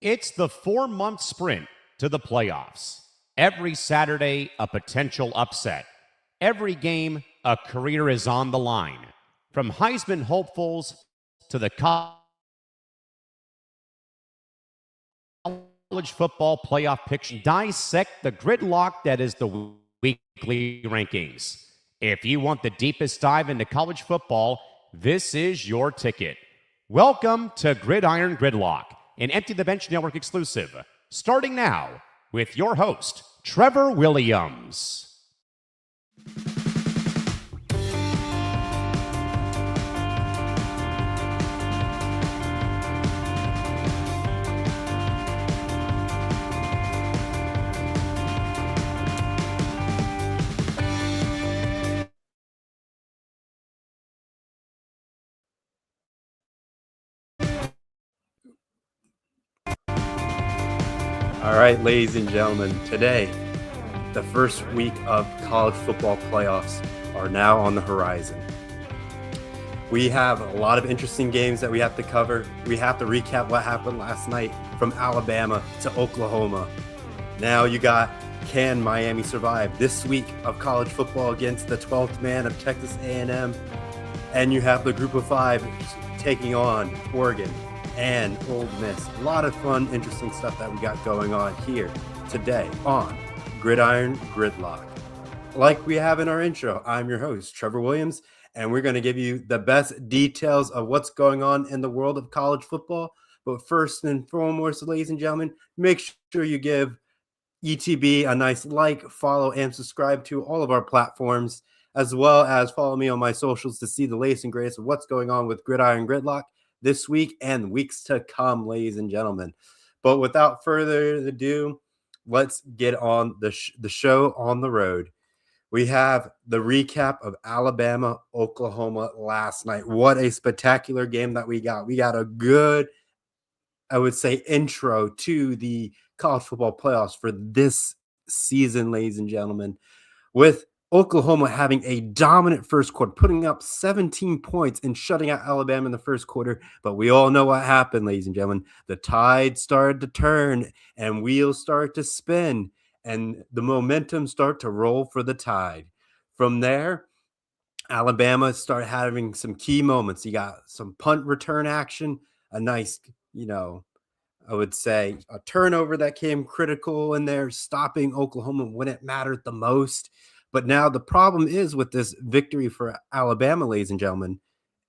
It's the 4-month sprint to the playoffs. Every Saturday, a potential upset. Every game, a career is on the line. From Heisman hopefuls to the college football playoff picture, dissect the gridlock that is the weekly rankings. If you want the deepest dive into college football, this is your ticket. Welcome to Gridiron Gridlock, an Empty the Bench Network exclusive, starting now with your host, Trevor Williams. All right, ladies and gentlemen, today, the first week of college football playoffs are now on the horizon. We have a lot of interesting games that we have to cover. We have to recap what happened last night from Alabama to Oklahoma. Now you got, can Miami survive this week of college football against the 12th man of Texas A&M? And you have the group of five taking on Oregon and Ole Miss. A lot of fun, interesting stuff that we got going on here today on Gridiron Gridlock. Like we have in our intro, I'm your host, Trevor Williams, and we're going to give you the best details of what's going on in the world of college football. But first and foremost, ladies and gentlemen, make sure you give ETB a nice like, follow, and subscribe to all of our platforms, as well as follow me on my socials to see the latest and greatest of what's going on with Gridiron Gridlock this week and weeks to come, ladies and gentlemen. But without further ado, let's get on the show on the road. We have the recap of Alabama, Oklahoma last night. What a spectacular game that we got. We got a good, I would say, intro to the college football playoffs for this season, ladies and gentlemen, with Oklahoma having a dominant first quarter, putting up 17 points and shutting out Alabama in the first quarter. But we all know what happened, ladies and gentlemen. The tide started to turn and wheels started to spin and the momentum started to roll for the Tide. From there, Alabama started having some key moments. You got some punt return action, a nice, I would say a turnover that came critical in there, stopping Oklahoma when it mattered the most. But now the problem is with this victory for Alabama, ladies and gentlemen,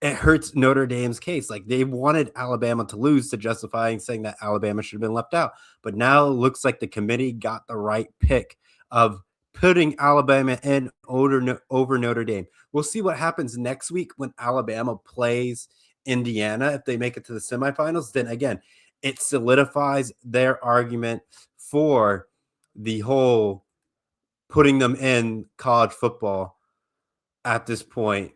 it hurts Notre Dame's case. Like, they wanted Alabama to lose to justify saying that Alabama should have been left out. But now it looks like the committee got the right pick of putting Alabama in over Notre Dame. We'll see what happens next week when Alabama plays Indiana. If they make it to the semifinals, then again, it solidifies their argument for the whole putting them in college football at this point.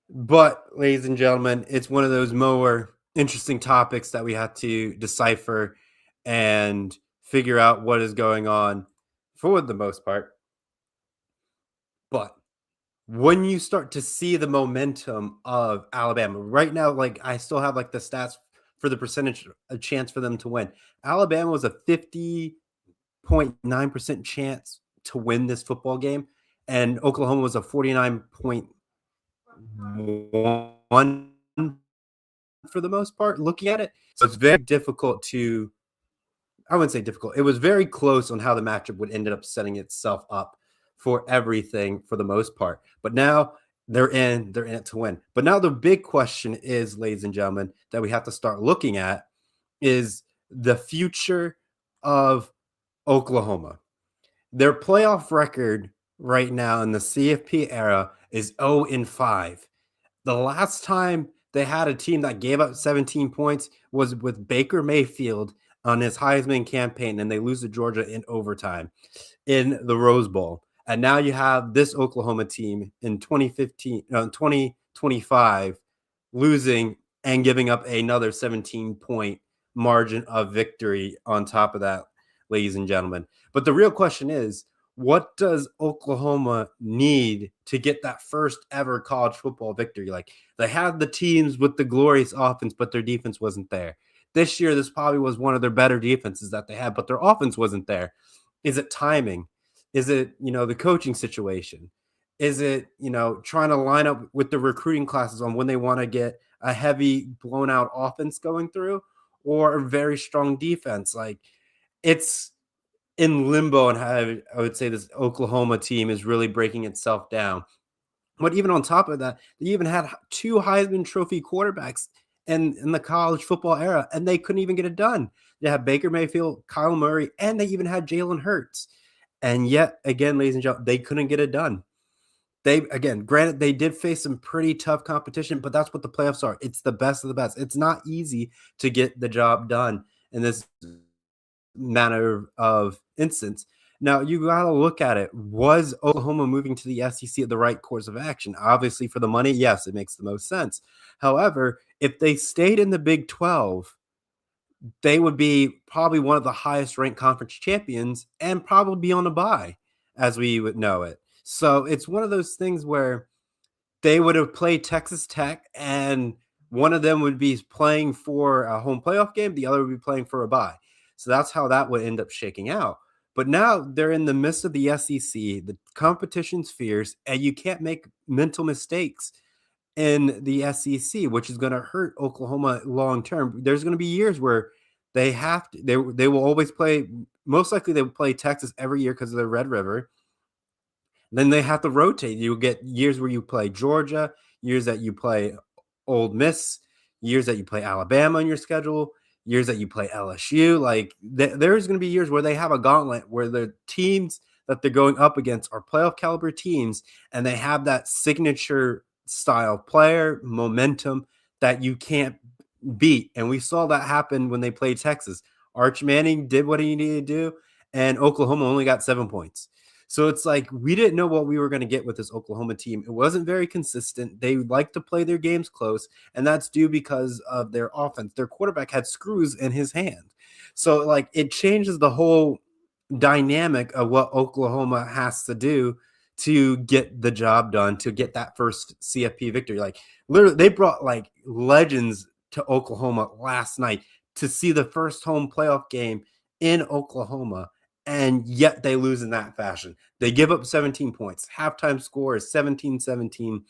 But, ladies and gentlemen, it's one of those more interesting topics that we have to decipher and figure out what is going on for the most part. But when you start to see the momentum of Alabama right now, like, I still have like the stats for the percentage, a chance for them to win. Alabama was a 50.9% chance to win this football game, and Oklahoma was a 49.1% for the most part, looking at it. So it's very difficult to, I wouldn't say difficult. It was very close on how the matchup would end up setting itself up for everything for the most part. But now they're in it to win. But now the big question is, ladies and gentlemen, that we have to start looking at is the future of Oklahoma. Their playoff record right now in the CFP era is 0-5. The last time they had a team that gave up 17 points was with Baker Mayfield on his Heisman campaign, and they lose to Georgia in overtime in the Rose Bowl. And now you have this Oklahoma team in 2025 losing and giving up another 17-point margin of victory on top of that, ladies and gentlemen. But the real question is, what does Oklahoma need to get that first ever college football victory? Like, they had the teams with the glorious offense, but their defense wasn't there. This year, this probably was one of their better defenses that they had, but their offense wasn't there. Is it timing? Is it, the coaching situation? Is it, trying to line up with the recruiting classes on when they want to get a heavy blown out offense going through, or a very strong defense? Like, it's in limbo, and I would say this Oklahoma team is really breaking itself down. But even on top of that, they even had 2 Heisman Trophy quarterbacks in the college football era, and they couldn't even get it done. They had Baker Mayfield, Kyle Murray, and they even had Jalen Hurts. And yet, again, ladies and gentlemen, they couldn't get it done. Granted, they did face some pretty tough competition, but that's what the playoffs are. It's the best of the best. It's not easy to get the job done in this manner of instance. Now, you got to look at it. Was Oklahoma moving to the SEC the right course of action? Obviously, for the money, yes, it makes the most sense. However, if they stayed in the Big 12, they would be probably one of the highest ranked conference champions and probably be on a bye, as we would know it. So it's one of those things where they would have played Texas Tech, and one of them would be playing for a home playoff game. The other would be playing for a bye. So that's how that would end up shaking out. But now they're in the midst of the SEC. The competition's fierce, and you can't make mental mistakes in the SEC, which is going to hurt Oklahoma long term. There's going to be years where they have to. They will always play. Most likely, they will play Texas every year because of the Red River. Then they have to rotate. You get years where you play Georgia, years that you play Ole Miss, years that you play Alabama on your schedule, years that you play LSU. Like, there's going to be years where they have a gauntlet where the teams that they're going up against are playoff caliber teams, and they have that signature style player momentum that you can't beat. And we saw that happen when they played Texas. Arch Manning did what he needed to do, and Oklahoma only got 7 points. So it's like we didn't know what we were going to get with this Oklahoma team. It wasn't very consistent. They like to play their games close, and that's due because of their offense. Their quarterback had screws in his hand. So, like, it changes the whole dynamic of what Oklahoma has to do to get the job done, to get that first CFP victory. Like, literally, they brought, like, legends to Oklahoma last night to see the first home playoff game in Oklahoma. And yet they lose in that fashion. They give up 17 points. Halftime score is 17-17.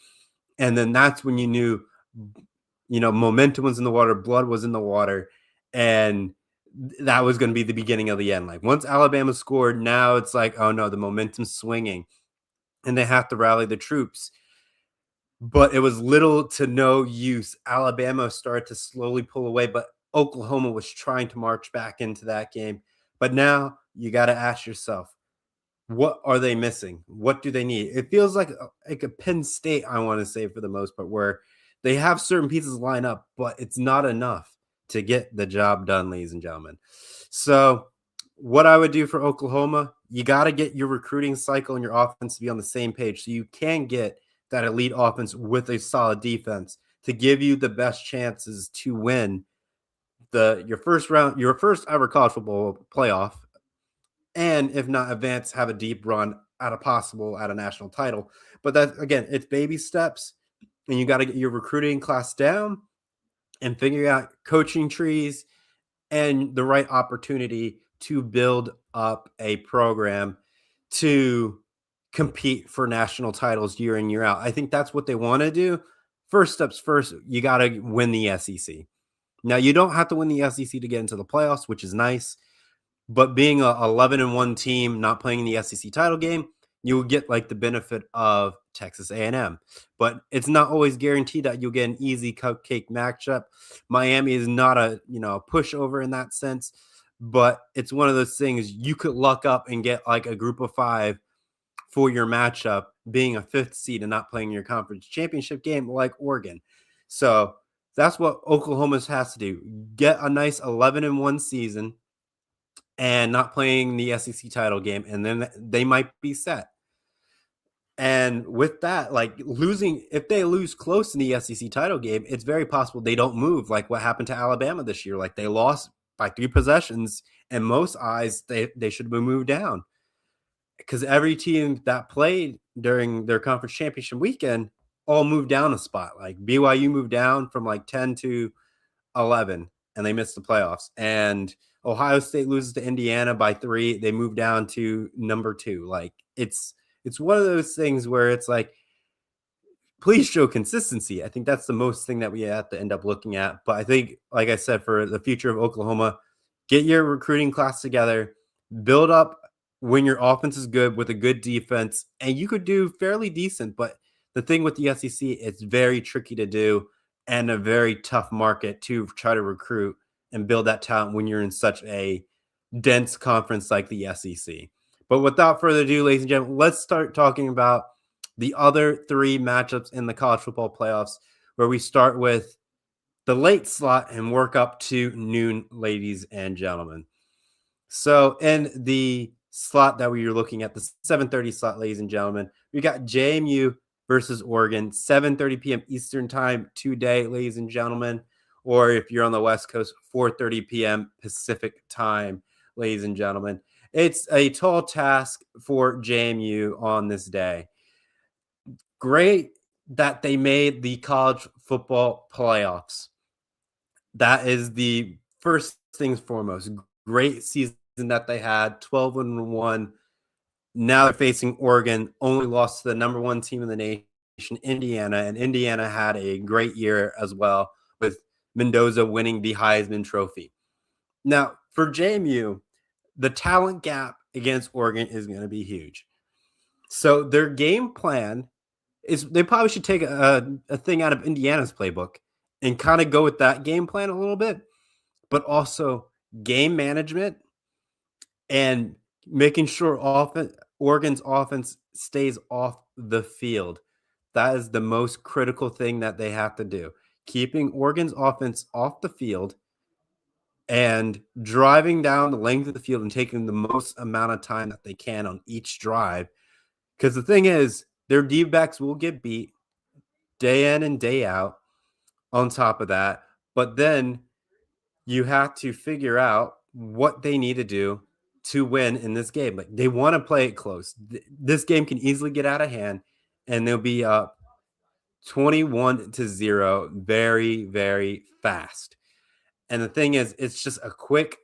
And then that's when you knew, momentum was in the water, blood was in the water. And that was going to be the beginning of the end. Like, once Alabama scored, now it's like, oh no, the momentum's swinging. And they have to rally the troops. But it was little to no use. Alabama started to slowly pull away, but Oklahoma was trying to march back into that game. But now you got to ask yourself, what are they missing? What do they need? It feels like a Penn State, I want to say, for the most part, where they have certain pieces line up, but it's not enough to get the job done, ladies and gentlemen. So what I would do for Oklahoma, you got to get your recruiting cycle and your offense to be on the same page so you can get that elite offense with a solid defense to give you the best chances to win your first ever college football playoff, and if not advance, have a deep run at a national title. But that, again, it's baby steps, and you got to get your recruiting class down and figure out coaching trees and the right opportunity to build up a program to compete for national titles year in, year out. I think that's what they want to do. First steps first, you got to win the SEC. Now, you don't have to win the SEC to get into the playoffs, which is nice. But being a 11-1 team, not playing in the SEC title game, you will get like the benefit of Texas A&M. But it's not always guaranteed that you'll get an easy cupcake matchup. Miami is not a pushover in that sense, but it's one of those things you could luck up and get like a group of 5 for your matchup, being a 5th seed and not playing your conference championship game like Oregon. So that's what Oklahoma has to do. Get a nice 11-1 season and not playing the SEC title game, and then they might be set. And with that, like, if they lose close in the SEC title game, it's very possible they don't move, like what happened to Alabama this year. Like, they lost by 3 possessions, and most eyes, they should have been moved down. Because every team that played during their conference championship weekend all moved down a spot. Like, BYU moved down from like 10 to 11. and they miss the playoffs. And Ohio State loses to Indiana by 3. They move down to number 2. Like it's one of those things where it's like, please show consistency. I think that's the most thing that we have to end up looking at. But I think, like I said, for the future of Oklahoma, get your recruiting class together, build up when your offense is good with a good defense, and you could do fairly decent. But the thing with the SEC, it's very tricky to do and a very tough market to try to recruit and build that talent when you're in such a dense conference like the SEC. But without further ado, ladies and gentlemen, let's start talking about the other 3 matchups in the college football playoffs, where we start with the late slot and work up to noon, ladies and gentlemen. So in the slot that we were looking at, the 7:30 slot, ladies and gentlemen, we got JMU versus Oregon, 7:30 p.m. Eastern time today, ladies and gentlemen. Or if you're on the West Coast, 4:30 p.m. Pacific time, ladies and gentlemen. It's a tall task for JMU on this day. Great that they made the college football playoffs. That is the first things foremost. Great season that they had, 12-1. Now they're facing Oregon, only lost to the number 1 team in the nation, Indiana, and Indiana had a great year as well, with Mendoza winning the Heisman Trophy. Now, for JMU, the talent gap against Oregon is going to be huge. So their game plan is they probably should take a thing out of Indiana's playbook and kind of go with that game plan a little bit, but also game management and making sure Oregon's offense stays off the field. That is the most critical thing that they have to do. Keeping Oregon's offense off the field and driving down the length of the field and taking the most amount of time that they can on each drive. Because the thing is, their D-backs will get beat day in and day out on top of that. But then you have to figure out what they need to do to win in this game. Like, they want to play it close. This game can easily get out of hand, and they'll be up 21-0 very, very fast. And the thing is, it's just a quick,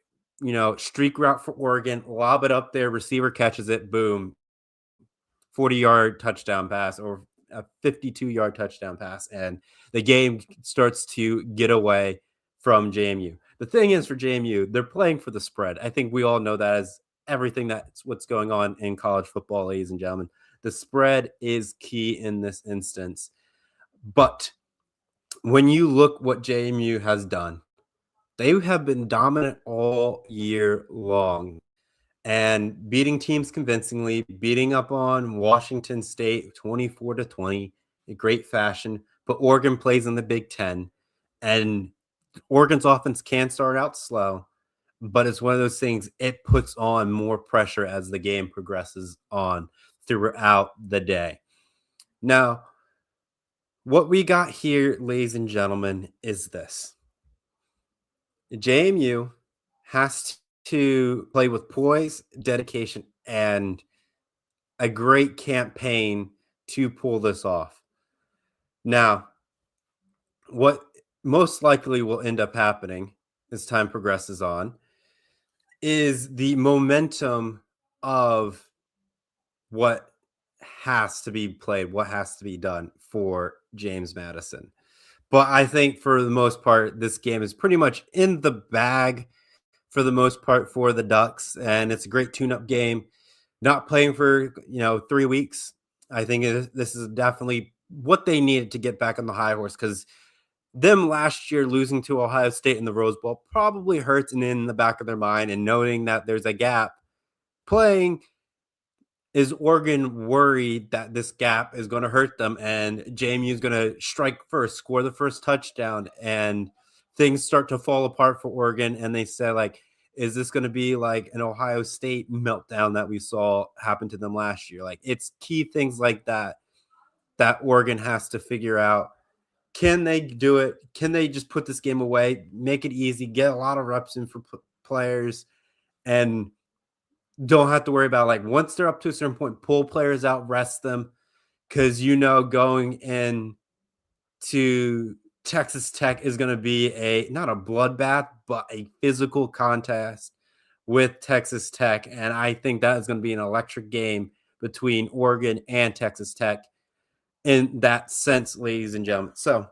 streak route for Oregon, lob it up there, receiver catches it, boom, 40-yard touchdown pass or a 52-yard touchdown pass, and the game starts to get away from JMU. The thing is, for JMU, they're playing for the spread. I think we all know that as everything that's what's going on in college football, ladies and gentlemen. The spread is key in this instance. But when you look what JMU has done, they have been dominant all year long and beating teams convincingly, beating up on Washington State 24-20 in great fashion. But Oregon plays in the Big Ten, and Oregon's offense can start out slow, but it's one of those things, it puts on more pressure as the game progresses on throughout the day. Now, what we got here, ladies and gentlemen, is this. JMU has to play with poise, dedication, and a great campaign to pull this off. Now, what most likely will end up happening as time progresses on is the momentum of what has to be played, what has to be done for James Madison. But I think for the most part, this game is pretty much in the bag for the most part for the Ducks, and it's a great tune-up game. Not playing for 3 weeks. I think this is definitely what they needed to get back on the high horse, because them last year losing to Ohio State in the Rose Bowl probably hurts in the back of their mind, and knowing that there's a gap playing, is Oregon worried that this gap is going to hurt them and JMU is going to strike first, score the first touchdown, and things start to fall apart for Oregon, and they say, like, is this going to be like an Ohio State meltdown that we saw happen to them last year? Like, it's key things like that Oregon has to figure out. Can they do it? Can they just put this game away, make it easy, get a lot of reps in for players, and don't have to worry about, like, once they're up to a certain point, pull players out, rest them, because going in to Texas Tech is going to be not a bloodbath, but a physical contest with Texas Tech. And I think that is going to be an electric game between Oregon and Texas Tech in that sense, ladies and gentlemen. So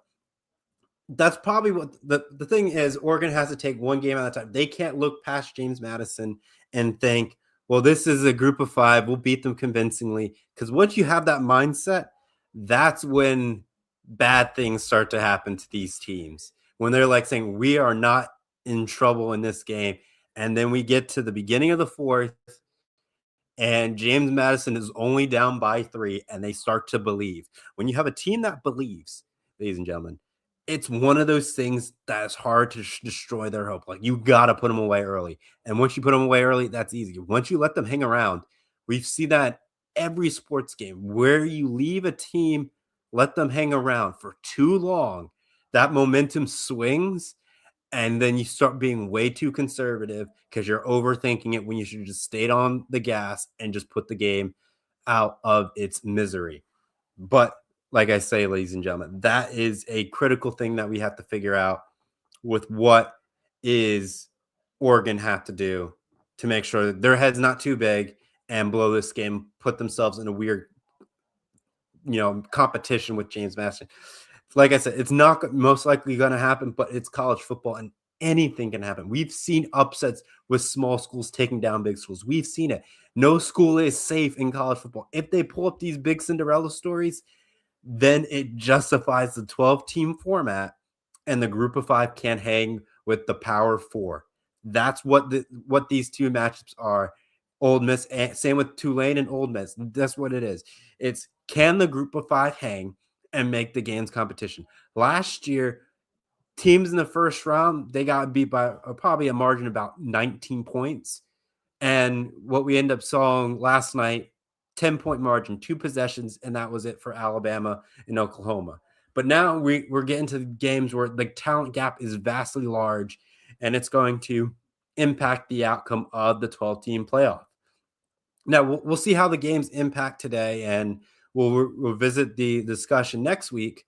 that's probably what the thing is. Oregon has to take one game at a time. They can't look past James Madison and think, well, this is a group of 5. We'll beat them convincingly. Because once you have that mindset, that's when bad things start to happen to these teams. When they're like saying, we are not in trouble in this game. And then we get to the beginning of the 4th, and James Madison is only down by 3, and they start to believe. When you have a team that believes, ladies and gentlemen, it's one of those things that is hard to destroy their hope. Like, you got to put them away early. And once you put them away early, that's easy. Once you let them hang around, we've seen that every sports game where you leave a team, let them hang around for too long, that momentum swings, and then you start being way too conservative because you're overthinking it when you should just stay on the gas and just put the game out of its misery. But like I say, ladies and gentlemen, that is a critical thing that we have to figure out with what is Oregon have to do to make sure that their head's not too big and blow this game, put themselves in a weird, competition with James Madison. Like I said, it's not most likely going to happen, but it's college football and anything can happen. We've seen upsets with small schools taking down big schools. We've seen it. No school is safe in college football. If they pull up these big Cinderella stories, then it justifies the 12-team format, and the group of 5 can hang with the Power 4. That's what these two matchups are. Ole Miss, and same with Tulane and Ole Miss. That's what it is. It's, can the group of 5 hang and make the games competition? Last year, teams in the first round, they got beat by probably a margin of about 19 points. And what we end up seeing last night, 10-point margin, 2 possessions, and that was it for Alabama and Oklahoma. But now we're getting to games where the talent gap is vastly large, and it's going to impact the outcome of the 12-team playoff. Now, we'll see how the games impact today, and we'll revisit the discussion next week,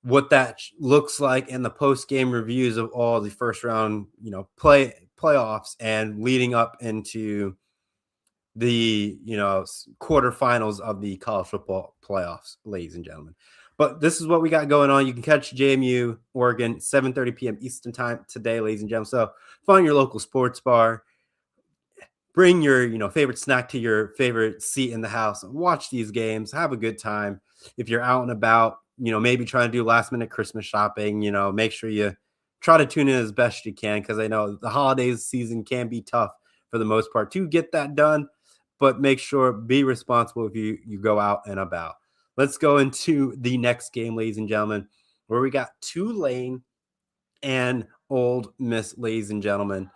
what that looks like in the post-game reviews of all the first-round playoffs and leading up into the quarterfinals of the college football playoffs, ladies and gentlemen. But this is what we got going on. You can catch JMU Oregon 7:30 p.m. Eastern time today, ladies and gentlemen. So find your local sports bar, bring your favorite snack to your favorite seat in the house, and watch these games, have a good time. If you're out and about, maybe trying to do last minute Christmas shopping, make sure you try to tune in as best you can, because I know the holidays season can be tough for the most part to get that done. But make sure, be responsible if you go out and about. Let's go into the next game, ladies and gentlemen, where we got Tulane and Ole Miss, ladies and gentlemen.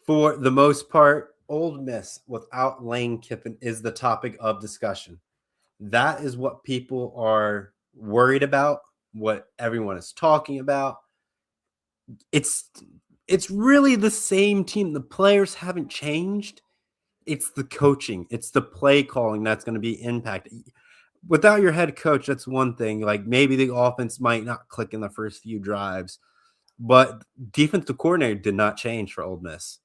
For the most part, Ole Miss without Lane Kiffin is the topic of discussion. That is what people are worried about, what everyone is talking about. It's really the same team. The players haven't changed. It's the coaching. It's the play calling that's going to be impacted. Without your head coach, that's one thing. Like, maybe the offense might not click in the first few drives, but defensive coordinator did not change for Ole Miss.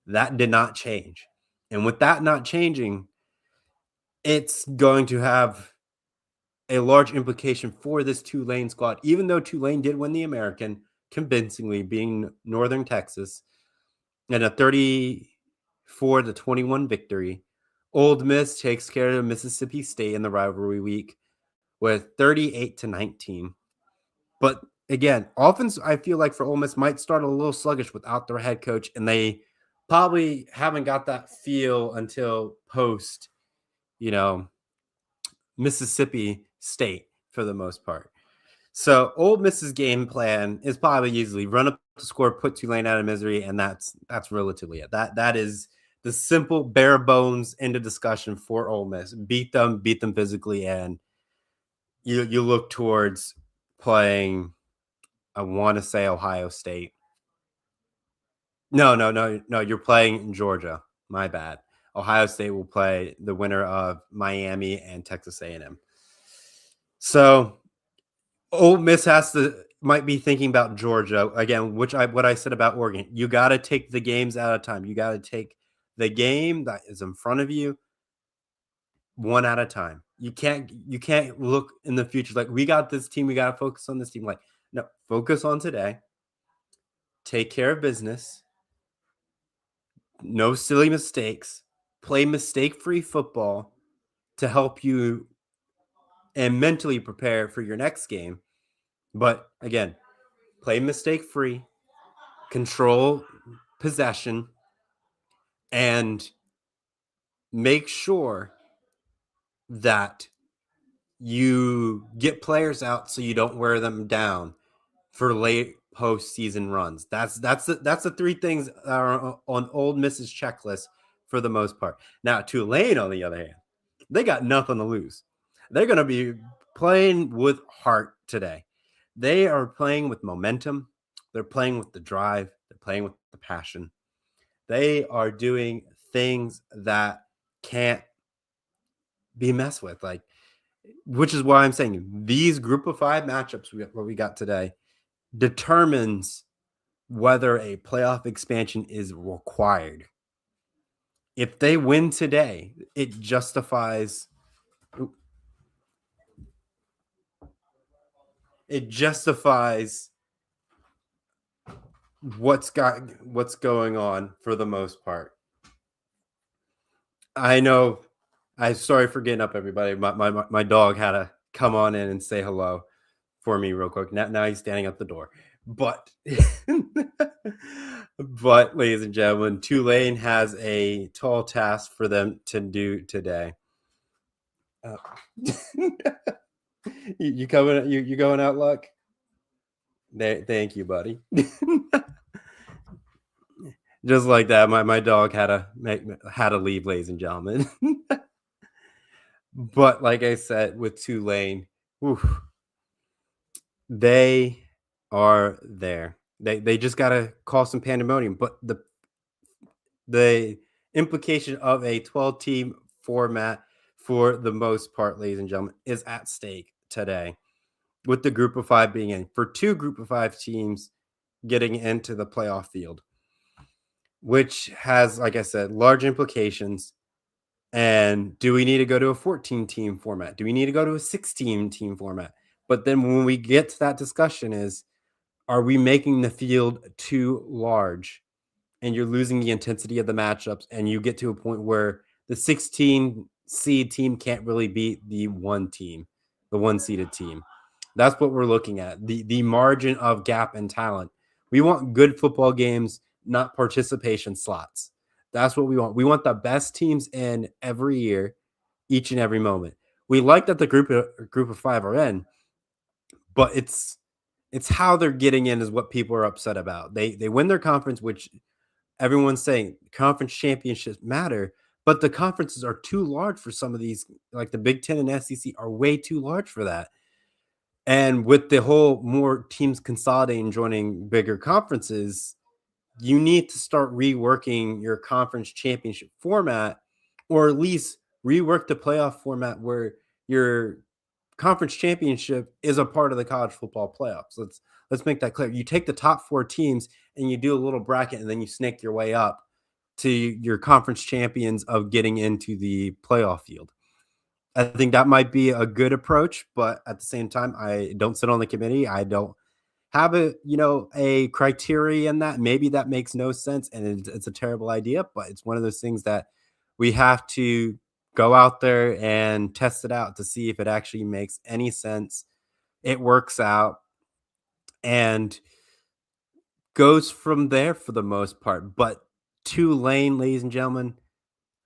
That did not change. And with that not changing, it's going to have a large implication for this Tulane squad. Even though Tulane did win the American convincingly, being Northern Texas, and a 34-21 victory, Ole Miss takes care of Mississippi State in the rivalry week with 38-19. But again, offense, I feel like for Ole Miss might start a little sluggish without their head coach, and they probably haven't got that feel until post, Mississippi State for the most part. So Ole Miss's game plan is probably easily run up the score, put Tulane out of misery, and that's relatively it. That is the simple bare bones end of discussion for Ole Miss. Beat them physically, and you look towards playing, I want to say, Ohio State. No, you're playing Georgia. My bad. Ohio State will play the winner of Miami and Texas A&M. So Ole Miss has to might be thinking about Georgia again, what I said about Oregon. You got to take the games at a time. You got to take the game that is in front of you one at a time. You can't look in the future like we got this team, we got to focus on this team. Like, no, focus on today. Take care of business. No silly mistakes. Play mistake-free football to help you and mentally prepare for your next game. But again, play mistake-free, control possession, and make sure that you get players out so you don't wear them down for late postseason runs. That's the three things that are on Ole Miss's checklist for the most part. Now, Tulane, on the other hand, they got nothing to lose. They're going to be playing with heart today. They are playing with momentum. They're playing with the drive. They're playing with the passion. They are doing things that can't be messed with, like, which is why I'm saying these group of 5 matchups what we got today determines whether a playoff expansion is required. If they win today, it justifies what's going on for the most part. I know. I'm sorry for getting up, everybody. My dog had to come on in and say hello for me real quick. Now he's standing at the door. But ladies and gentlemen, Tulane has a tall task for them to do today. You going out, Luck? Thank you, buddy. Just like that, my dog had to leave, ladies and gentlemen. But like I said, with Tulane, they are there. They just got to cause some pandemonium. But the implication of a 12-team format, for the most part, ladies and gentlemen, is at stake today, with the group of 5 being in. For 2 group of 5 teams getting into the playoff field, which has, like I said, large implications. And do we need to go to a 14-team format? Do we need to go to a 16-team format? But then when we get to that discussion are we making the field too large and you're losing the intensity of the matchups, and you get to a point where the 16 seed team can't really beat the 1-seeded team? That's what we're looking at. The margin of gap in talent. We want good football games, not participation slots. That's what we want. We want the best teams in every year, each and every moment. We like that the group of 5 are in, but it's how they're getting in is what people are upset about. They win their conference, which everyone's saying conference championships matter, but the conferences are too large for some of these. Like the Big Ten and SEC are way too large for that. And with the whole more teams consolidating, joining bigger conferences, you need to start reworking your conference championship format, or at least rework the playoff format where your conference championship is a part of the college football playoffs. Let's make that clear. You take the top 4 teams and you do a little bracket, and then you snake your way up to your conference champions of getting into the playoff field. I think that might be a good approach, but at the same time, I don't sit on the committee. I don't have a criteria in that. Maybe that makes no sense and it's a terrible idea, but it's one of those things that we have to go out there and test it out to see if it actually makes any sense. It works out and goes from there for the most part. But Tulane, ladies and gentlemen,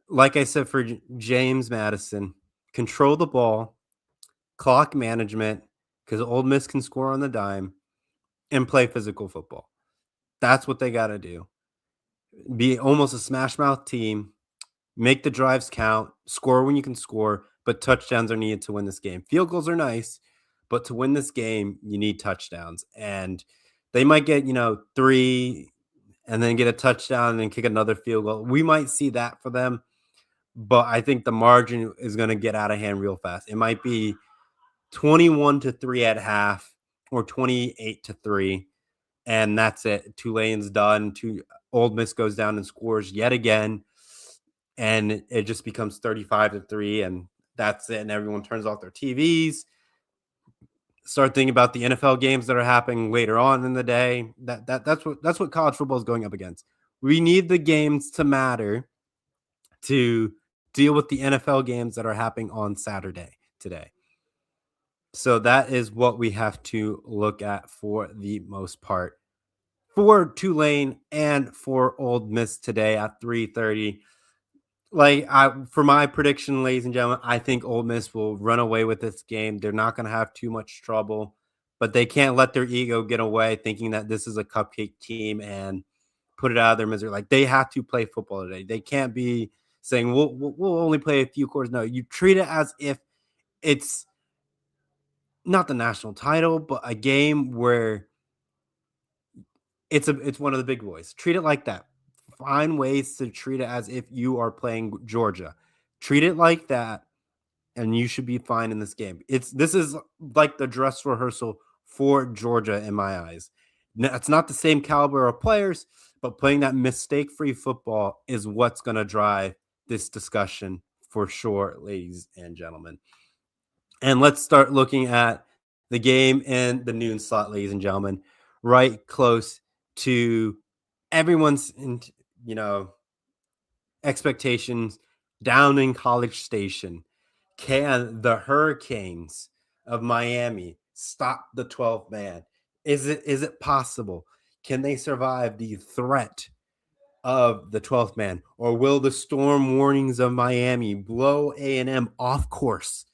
like I said, for James Madison, control the ball, clock management, because Ole Miss can score on the dime, and play physical football. That's what they got to do. Be almost a smash mouth team, make the drives count, score when you can score, but touchdowns are needed to win this game. Field goals are nice, but to win this game, you need touchdowns. And they might get, 3 and then get a touchdown and then kick another field goal. We might see that for them, but I think the margin is going to get out of hand real fast. It might be 21-3 at half, or 28-3. And that's it. Tulane's done. Ole Miss goes down and scores yet again. And it just becomes 35-3. And that's it. And everyone turns off their TVs. Start thinking about the NFL games that are happening later on in the day. That's what college football is going up against. We need the games to matter to deal with the NFL games that are happening on Saturday today. So that is what we have to look at for the most part for Tulane and for Ole Miss today at 3:30. For my prediction, ladies and gentlemen, I think Ole Miss will run away with this game. They're not going to have too much trouble, but they can't let their ego get away thinking that this is a cupcake team and put it out of their misery. Like, they have to play football today. They can't be saying we'll only play a few quarters. No, you treat it as if it's not the national title, but a game where it's one of the big boys. Treat it like that. Find ways to treat it as if you are playing Georgia. Treat it like that, and you should be fine in this game. This is like the dress rehearsal for Georgia in my eyes. It's not the same caliber of players, but playing that mistake-free football is what's going to drive this discussion for sure, ladies and gentlemen. And let's start looking at the game in the noon slot, ladies and gentlemen, right close to everyone's, expectations down in College Station. Can the Hurricanes of Miami stop the 12th man? Is it possible? Can they survive the threat of the 12th man? Or will the storm warnings of Miami blow A&M off course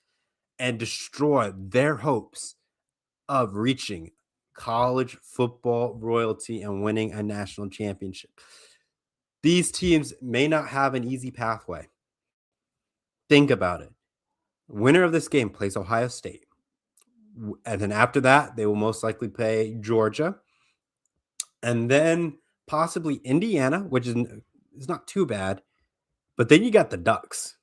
and destroy their hopes of reaching college football royalty and winning a national championship? These teams may not have an easy pathway. Think about it. Winner of this game plays Ohio State. And then after that, they will most likely play Georgia. And then possibly Indiana, which is not too bad. But then you got the Ducks.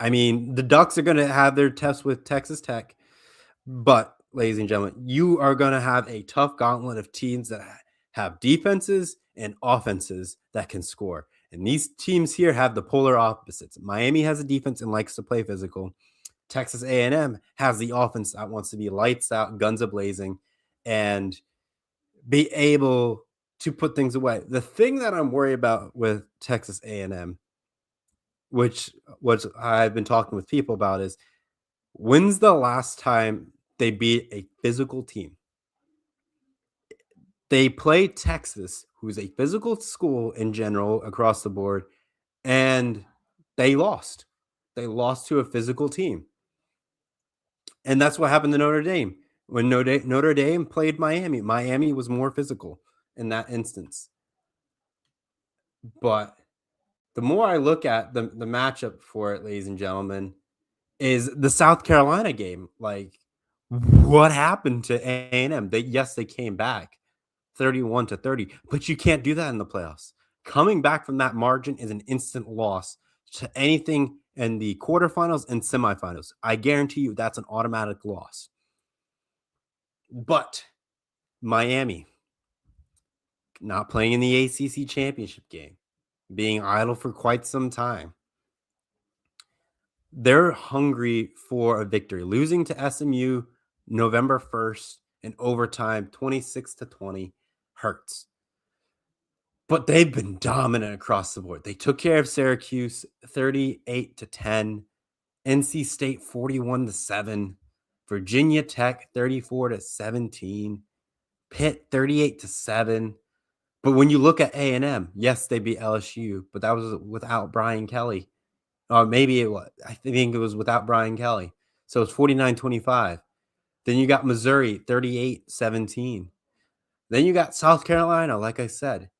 I mean, the Ducks are going to have their test with Texas Tech. But, ladies and gentlemen, you are going to have a tough gauntlet of teams that have defenses and offenses that can score. And these teams here have the polar opposites. Miami has a defense and likes to play physical. Texas A&M has the offense that wants to be lights out, guns a-blazing, and be able to put things away. The thing that I'm worried about with Texas A&M, which I've been talking with people about, is when's the last time they beat a physical team? They played Texas, who's a physical school in general across the board, and they lost. They lost to a physical team. And that's what happened to Notre Dame. When Notre Dame played Miami, Miami was more physical in that instance. But the more I look at the matchup for it, ladies and gentlemen, is the South Carolina game. Like, what happened to A&M? They came back 31-30, but you can't do that in the playoffs. Coming back from that margin is an instant loss to anything in the quarterfinals and semifinals. I guarantee you that's an automatic loss. But Miami, not playing in the ACC championship game, being idle for quite some time, they're hungry for a victory. Losing to SMU November 1st in overtime, 26-20, hurts. But they've been dominant across the board. They took care of Syracuse 38-10, NC State 41-7, Virginia Tech 34-17, Pitt 38-7. But when you look at A&M, yes, they beat LSU, but that was without Brian Kelly. Or maybe it was. I think it was without Brian Kelly. So it's 49-25. Then you got Missouri 38-17. Then you got South Carolina, like I said,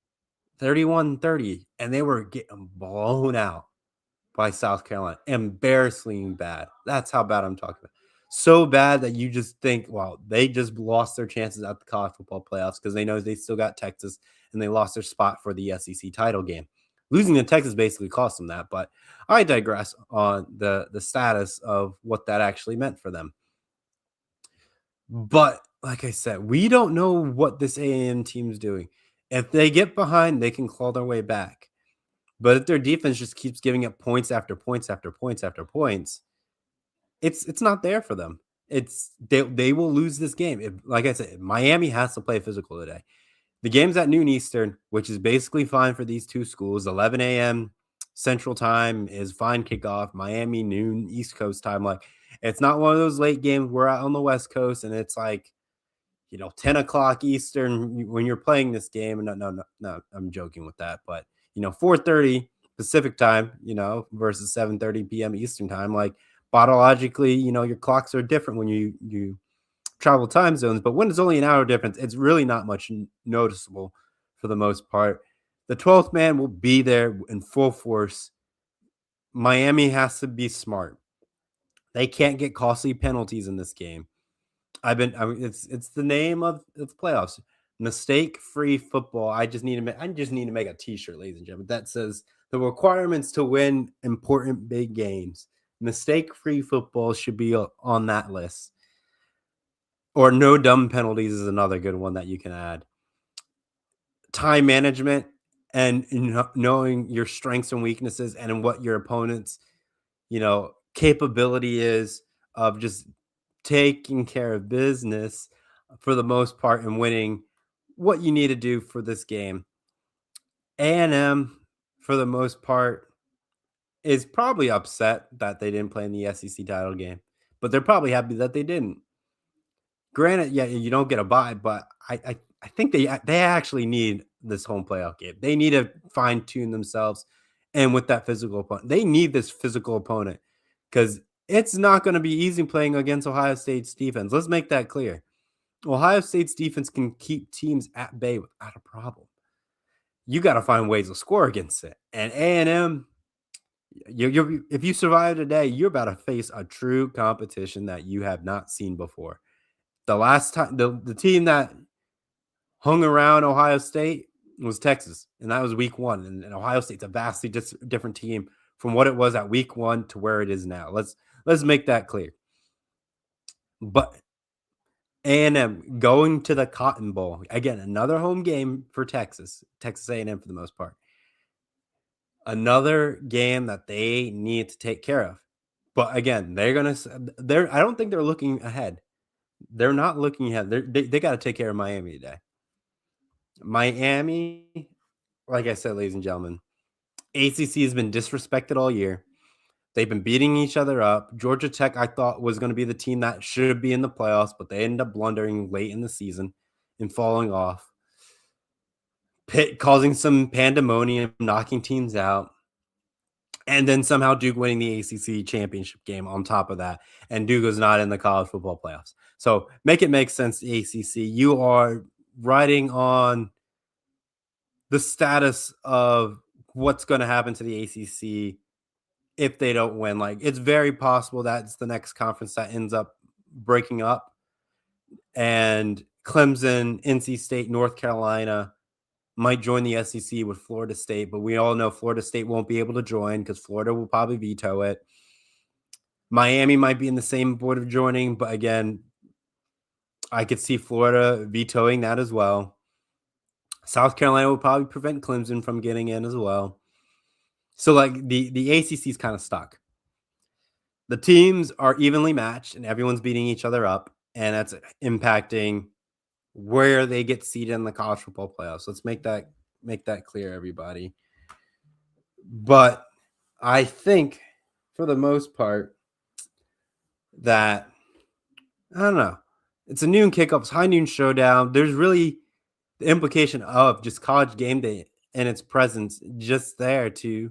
31-30, and they were getting blown out by South Carolina. Embarrassingly bad. That's how bad I'm talking about. So bad that you just think, well, they just lost their chances at the college football playoffs because they know they still got Texas, and they lost their spot for the SEC title game. Losing to Texas basically cost them that, but I digress on the status of what that actually meant for them. But like I said, we don't know what this A&M team's doing. If they get behind, they can claw their way back. But if their defense just keeps giving up points after points after points after points, it's not there for them. They will lose this game. Like I said, Miami has to play physical today. The game's at noon Eastern, which is basically fine for these two schools. 11 a.m. Central Time is fine kickoff. Miami noon East Coast time. Like, it's not one of those late games. We're out on the West Coast, and it's like 10 o'clock Eastern when you're playing this game. No, I'm joking with that. But 4:30 Pacific time, versus 7:30 p.m. Eastern time. Like, biologically, your clocks are different when you travel time zones, but when it's only an hour difference, it's really not much noticeable for the most part. The 12th man will be there in full force. Miami has to be smart. They can't get costly penalties in this game. It's the name of the playoffs. Mistake-free football. I just need to make a t-shirt, ladies and gentlemen, that says the requirements to win important big games. Mistake-free football should be on that list. Or no dumb penalties is another good one that you can add. Time management and knowing your strengths and weaknesses and what your opponent's, capability is of just taking care of business for the most part and winning what you need to do for this game. A&M, for the most part, is probably upset that they didn't play in the SEC title game, but they're probably happy that they didn't. Granted, yeah, you don't get a bye, but I think they actually need this home playoff game. They need to fine tune themselves, and with that physical opponent, they need this physical opponent because it's not going to be easy playing against Ohio State's defense. Let's make that clear. Ohio State's defense can keep teams at bay without a problem. You got to find ways to score against it, and A&M. If you survive today, you're about to face a true competition that you have not seen before. The last time the team that hung around Ohio State was Texas, and that was week 1. And Ohio State's a vastly different team from what it was at week 1 to where it is now. Let's make that clear. But A&M going to the Cotton Bowl, again, another home game for Texas A&M for the most part. Another game that they need to take care of. But again, I don't think they're looking ahead. They're not looking ahead. They got to take care of Miami today. Miami, like I said, ladies and gentlemen, ACC has been disrespected all year. They've been beating each other up. Georgia Tech, I thought, was going to be the team that should be in the playoffs, but they ended up blundering late in the season and falling off. Pitt causing some pandemonium, knocking teams out. And then somehow Duke winning the ACC championship game on top of that. And Duke was not in the college football playoffs. So make it make sense, the ACC. You are riding on the status of what's going to happen to the ACC if they don't win. Like, it's very possible that's the next conference that ends up breaking up. And Clemson, NC State, North Carolina might join the SEC with Florida State, but we all know Florida State won't be able to join because Florida will probably veto it. Miami might be in the same board of joining, but again, I could see Florida vetoing that as well. South Carolina will probably prevent Clemson from getting in as well. So, like, the ACC is kind of stuck. The teams are evenly matched, and everyone's beating each other up, and that's impacting where they get seated in the college football playoffs. Let's make that clear, everybody. But I think, for the most part, that, I don't know, it's a noon kickoff, it's high noon showdown. There's really the implication of just college game day and its presence just there to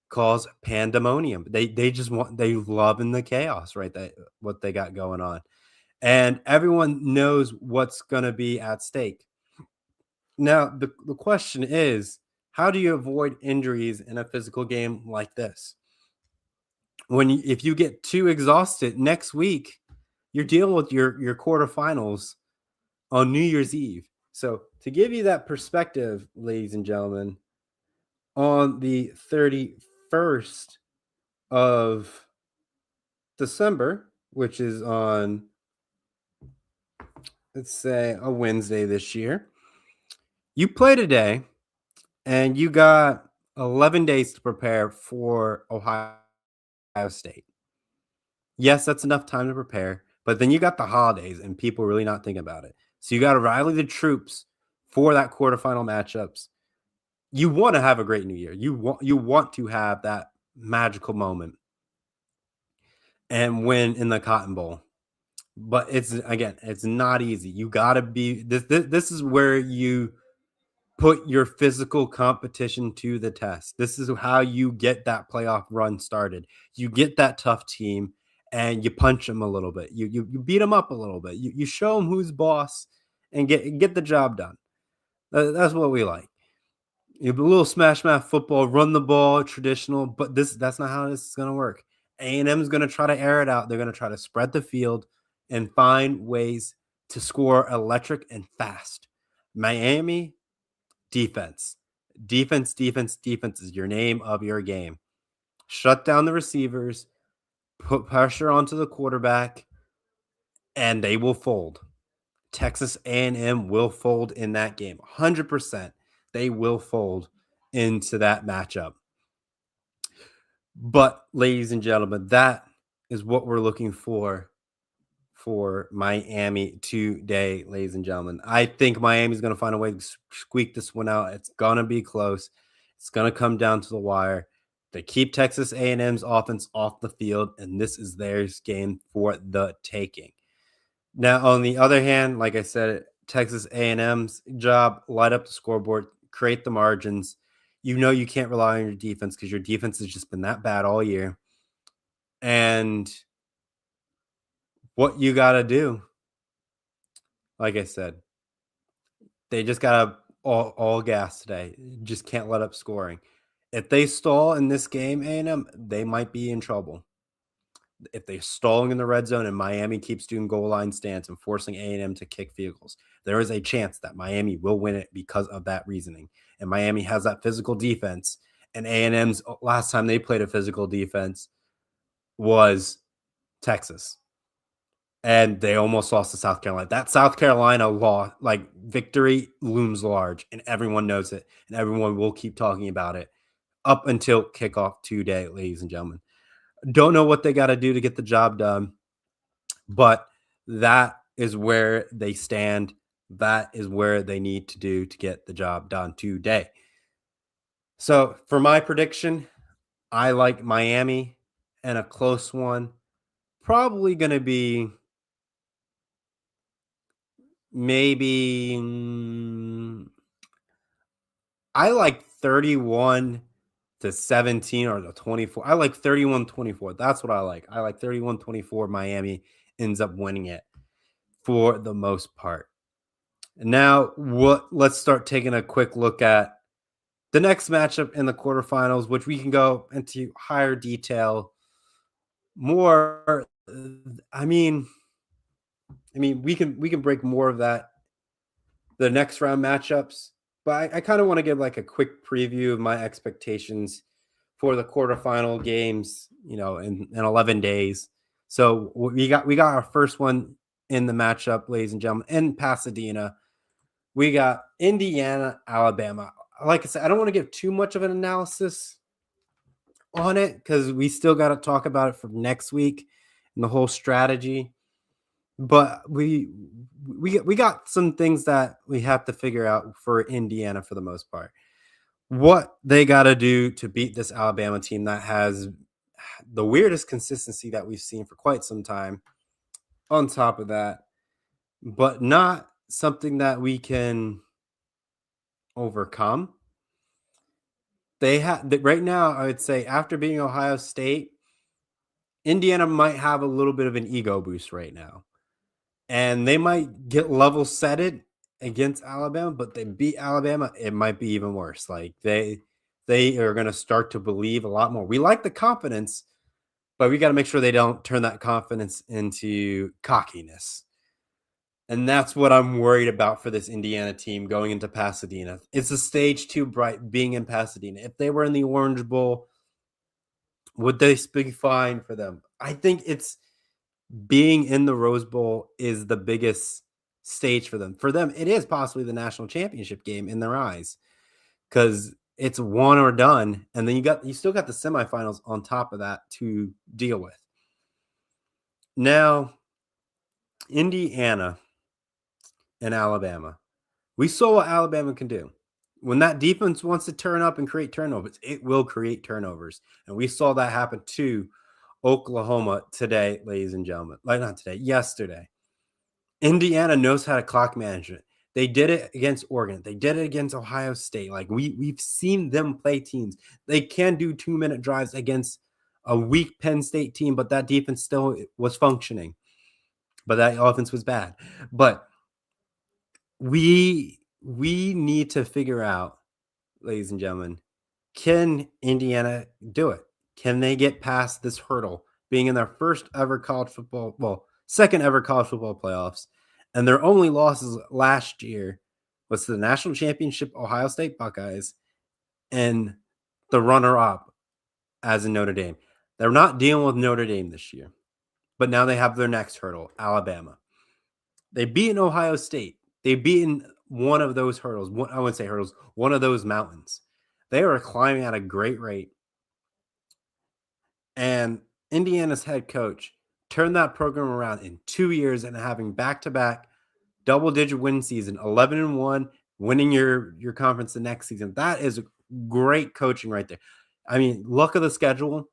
cause pandemonium. They love in the chaos, right? That what they got going on. And everyone knows what's going to be at stake. Now, the question is, how do you avoid injuries in a physical game like this? If you get too exhausted next week, you're dealing with your quarterfinals on New Year's Eve. So to give you that perspective, ladies and gentlemen, on the 31st of December, which is on let's say a Wednesday this year. You play today, and you got 11 days to prepare for Ohio State. Yes, that's enough time to prepare, but then you got the holidays and people really not thinking about it. So you got to rally the troops for that quarterfinal matchups. You want to have a great new year. You want to have that magical moment and win in the Cotton Bowl. But it's not easy. You got to be this is where you put your physical competition to the test. This is how you get that playoff run started. You get that tough team and you punch them a little bit. You beat them up a little bit. You show them who's boss and get the job done. That's what we like. You a little smash mouth football, run the ball, traditional, but that's not how this is going to work. A&M is going to try to air it out. They're going to try to spread the field and find ways to score electric and fast. Miami, defense. Defense is your name of your game. Shut down the receivers, put pressure onto the quarterback, and they will fold. Texas A&M will fold in that game. 100%. They will fold into that matchup. But, ladies and gentlemen, that is what we're looking for Miami today, ladies and gentlemen. I think Miami's going to find a way to squeak this one out. It's going to be close. It's going to come down to the wire. They keep Texas A&M's offense off the field, and this is their game for the taking. Now, on the other hand, like I said, Texas A&M's job, light up the scoreboard, create the margins. You know you can't rely on your defense because your defense has just been that bad all year. And what you got to do, like I said, they just got to all gas today. Just can't let up scoring. If they stall in this game, A&M, they might be in trouble. If they're stalling in the red zone and Miami keeps doing goal line stance and forcing A&M to kick field goals, there is a chance that Miami will win it because of that reasoning. And Miami has that physical defense. And A&M's last time they played a physical defense was Texas. And they almost lost to South Carolina. That South Carolina victory looms large, and everyone knows it, and everyone will keep talking about it up until kickoff today, ladies and gentlemen. Don't know what they got to do to get the job done, but that is where they stand. That is where they need to do to get the job done today. So for my prediction, I like Miami and a close one. Probably going to be maybe I like 31-17 or the 24. I like 31-24. That's what I like. I like 31-24. Miami ends up winning it for the most part. Now, let's start taking a quick look at the next matchup in the quarterfinals, which we can go into higher detail. More, I mean, we can break more of that, the next round matchups, but I kind of want to give like a quick preview of my expectations for the quarterfinal games, in 11 days. So we got our first one in the matchup, ladies and gentlemen, in Pasadena. We got Indiana, Alabama. Like I said, I don't want to give too much of an analysis on it because we still got to talk about it for next week and the whole strategy. But we got some things that we have to figure out for Indiana for the most part. What they got to do to beat this Alabama team that has the weirdest consistency that we've seen for quite some time. On top of that, but not something that we can overcome. They have right now, I would say, after beating Ohio State, Indiana might have a little bit of an ego boost right now. And they might get level setted against Alabama, but they beat Alabama, it might be even worse. Like they are going to start to believe a lot more. We like the confidence, but we got to make sure they don't turn that confidence into cockiness. And that's what I'm worried about for this Indiana team going into Pasadena. It's a stage too bright being in Pasadena. If they were in the Orange Bowl, would they be fine for them? I think it's being in the Rose Bowl is the biggest stage for them. For them, it is possibly the national championship game in their eyes because it's one or done, and then you still got the semifinals on top of that to deal with. Now, Indiana and Alabama. We saw what Alabama can do. When that defense wants to turn up and create turnovers, it will create turnovers. And we saw that happen to Oklahoma today, ladies and gentlemen. Like, not today, yesterday. Indiana knows how to clock management. They did it against Oregon. They did it against Ohio State. Like, we've seen them play teams. They can do 2-minute drives against a weak Penn State team, but that defense still was functioning. But that offense was bad. But we need to figure out, ladies and gentlemen, can Indiana do it? Can they get past this hurdle, being in their second ever college football playoffs, and their only losses last year was to the national championship Ohio State Buckeyes and the runner-up as in Notre Dame. They're not dealing with Notre Dame this year, but now they have their next hurdle, Alabama. They've beaten Ohio State. They've beaten one of those hurdles. I wouldn't say hurdles, one of those mountains. They are climbing at a great rate. And Indiana's head coach turned that program around in 2 years and having back-to-back double-digit win season, 11-1, winning your conference the next season. That is great coaching right there. I mean, luck of the schedule,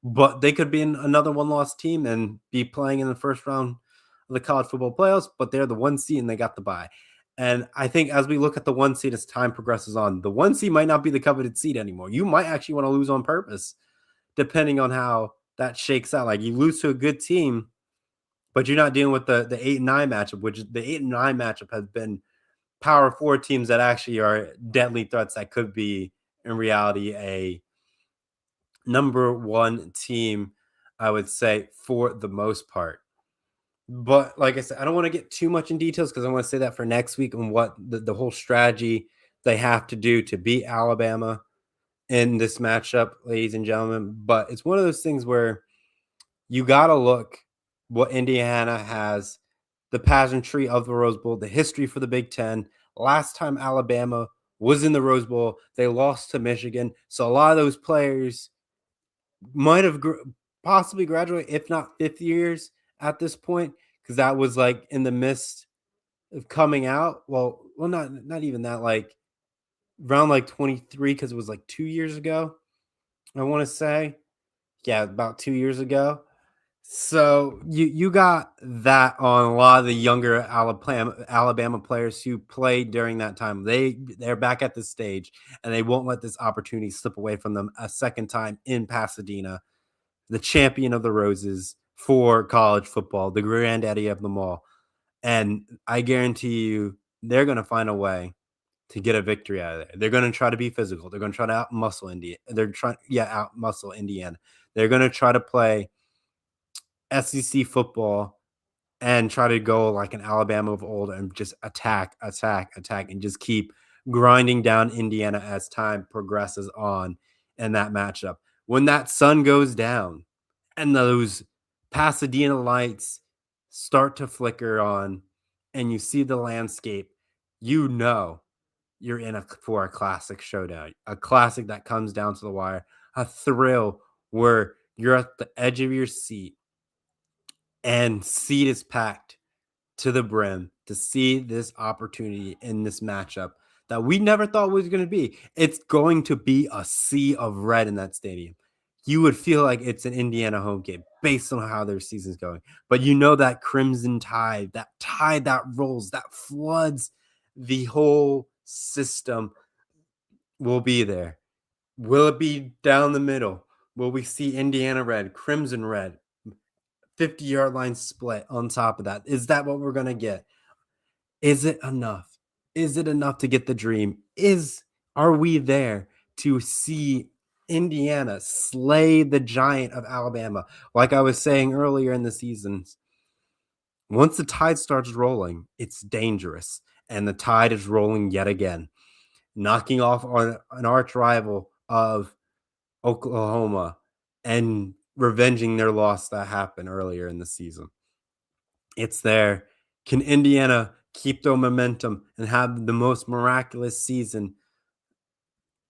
but they could be in another one-loss team and be playing in the first round of the college football playoffs, but they're the 1 seed and they got the bye. And I think as we look at the 1 seed as time progresses on, the 1 seed might not be the coveted seed anymore. You might actually want to lose on purpose, depending on how that shakes out. Like, you lose to a good team, but you're not dealing with the 8 and 9 matchup, which the 8 and 9 matchup has been Power 4 teams that actually are deadly threats that could be, in reality, a number 1 team, I would say, for the most part. But like I said, I don't want to get too much in details because I want to say that for next week on what the whole strategy they have to do to beat Alabama in this matchup, ladies and gentlemen. But it's one of those things where you got to look what Indiana has, the pageantry of the Rose Bowl, the history for the Big Ten. Last time Alabama was in the Rose Bowl, they lost to Michigan. So a lot of those players might have possibly graduated, if not fifth years at this point, because that was like in the midst of coming out. Well, not even that, like around like 23, because it was like 2 years ago, I want to say. Yeah, about 2 years ago. So you got that on a lot of the younger Alabama players who played during that time. They're back at this stage, and they won't let this opportunity slip away from them a second time in Pasadena, the champion of the Roses for college football, the granddaddy of them all. And I guarantee you they're going to find a way to get a victory out of there. They're going to try to be physical. They're going to try to out-muscle Indiana. Out-muscle Indiana. They're going to try to play SEC football and try to go like an Alabama of old and just attack, and just keep grinding down Indiana as time progresses on in that matchup. When that sun goes down and those Pasadena lights start to flicker on and you see the landscape, you know you're in for a classic showdown, a classic that comes down to the wire, a thrill where you're at the edge of your seat and seat is packed to the brim to see this opportunity in this matchup that we never thought was going to be. It's going to be a sea of red in that stadium. You would feel like it's an Indiana home game based on how their season's going. But you know that crimson tide that rolls, that floods the whole system will be there. Will it be down the middle? Will we see Indiana red, crimson red, 50-yard line split on top of that? Is that what we're going to get? Is it enough? Is it enough to get the dream? Are we there to see Indiana slay the giant of Alabama? Like I was saying earlier in the seasons, once the tide starts rolling, it's dangerous. And the tide is rolling yet again, knocking off on an arch rival of Oklahoma and revenging their loss that happened earlier in the season. It's there. Can Indiana keep their momentum and have the most miraculous season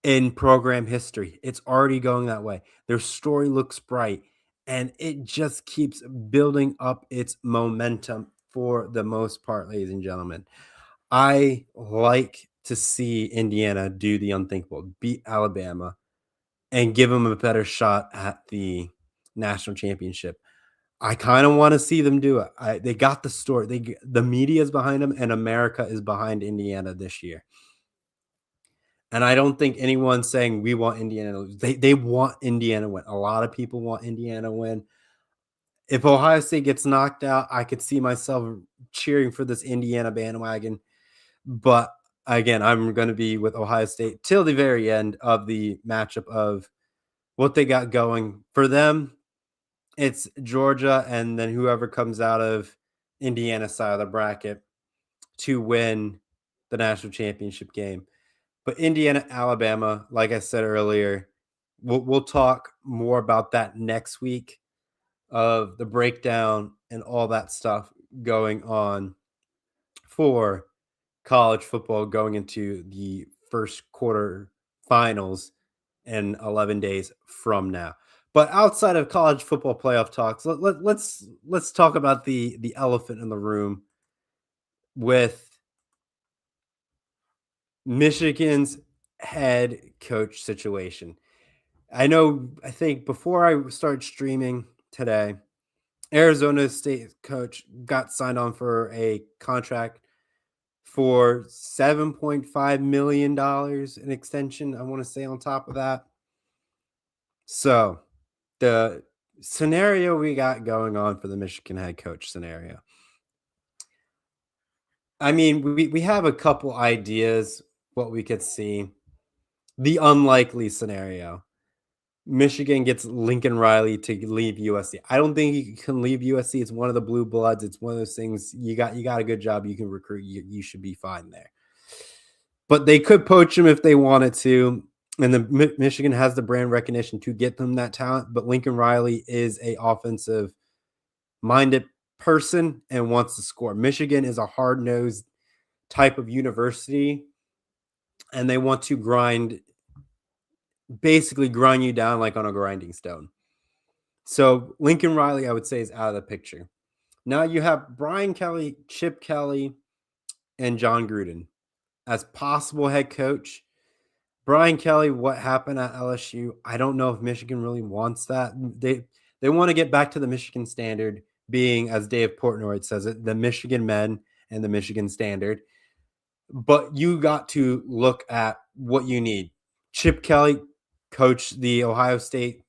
in program history? It's already going that way. Their story looks bright, and it just keeps building up its momentum for the most part, ladies and gentlemen. I like to see Indiana do the unthinkable, beat Alabama, and give them a better shot at the national championship. I kind of want to see them do it. They got the story. The media is behind them, and America is behind Indiana this year. And I don't think anyone's saying we want Indiana to lose. They want Indiana to win. A lot of people want Indiana to win. If Ohio State gets knocked out, I could see myself cheering for this Indiana bandwagon. But again, I'm going to be with Ohio State till the very end of the matchup of what they got going. For them, it's Georgia and then whoever comes out of Indiana side of the bracket to win the national championship game. But Indiana, Alabama, like I said earlier, we'll talk more about that next week of the breakdown and all that stuff going on for college football going into the first quarter finals in 11 days from now. But outside of college football playoff talks, let's talk about the elephant in the room with Michigan's head coach situation. I think before I start streaming today, Arizona State coach got signed on for a contract for $7.5 million in extension, I want to say on top of that. So the scenario we got going on for the Michigan head coach scenario. I mean, we have a couple ideas what we could see. The unlikely scenario. Michigan gets Lincoln Riley to leave USC. I don't think he can leave USC. It's one of the blue bloods. It's one of those things. You got a good job. You can recruit. You should be fine there. But they could poach him if they wanted to. And the Michigan has the brand recognition to get them that talent. But Lincoln Riley is a offensive minded person and wants to score. Michigan is a hard-nosed type of university, and they want to basically grind you down like on a grinding stone. So Lincoln Riley, I would say, is out of the picture. Now you have Brian Kelly, Chip Kelly, and John Gruden as possible head coach. Brian Kelly, what happened at LSU? I don't know if Michigan really wants that. They want to get back to the Michigan standard, being, as Dave Portnoy says it, the Michigan men and the Michigan standard. But you got to look at what you need. Chip Kelly coached the Ohio State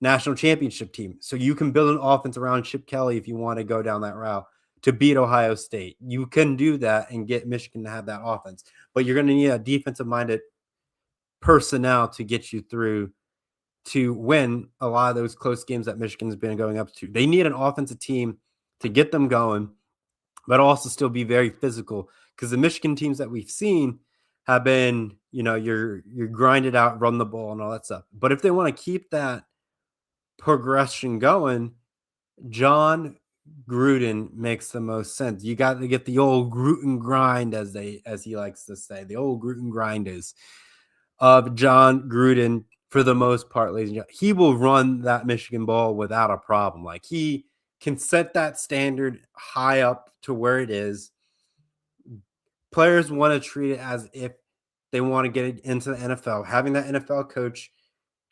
national championship team. So you can build an offense around Chip Kelly if you want to go down that route to beat Ohio State. You can do that and get Michigan to have that offense. But you're going to need a defensive-minded personnel to get you through to win a lot of those close games that Michigan's been going up to. They need an offensive team to get them going, but also still be very physical, because the Michigan teams that we've seen have been, you're grinded out, run the ball and all that stuff. But if they want to keep that progression going, John Gruden makes the most sense. You got to get the old Gruden grind, as he likes to say, the old Gruden grinders of John Gruden. For the most part, ladies and gentlemen, he will run that Michigan ball without a problem. Like, he can set that standard high up to where it is. Players want to treat it as if they want to get it into the NFL. Having that NFL coach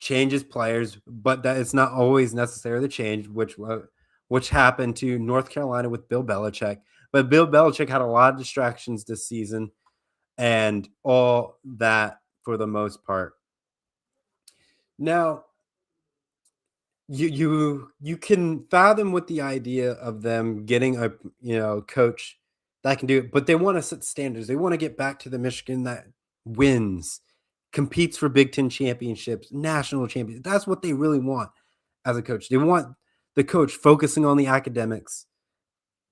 changes players, but that it's not always necessary to change, which happened to North Carolina with Bill Belichick. But Bill Belichick had a lot of distractions this season and all that for the most part. Now, you can fathom with the idea of them getting a coach that can do it, but they want to set standards. They want to get back to the Michigan that wins, competes for Big Ten championships, national championships. That's what they really want as a coach. They want the coach focusing on the academics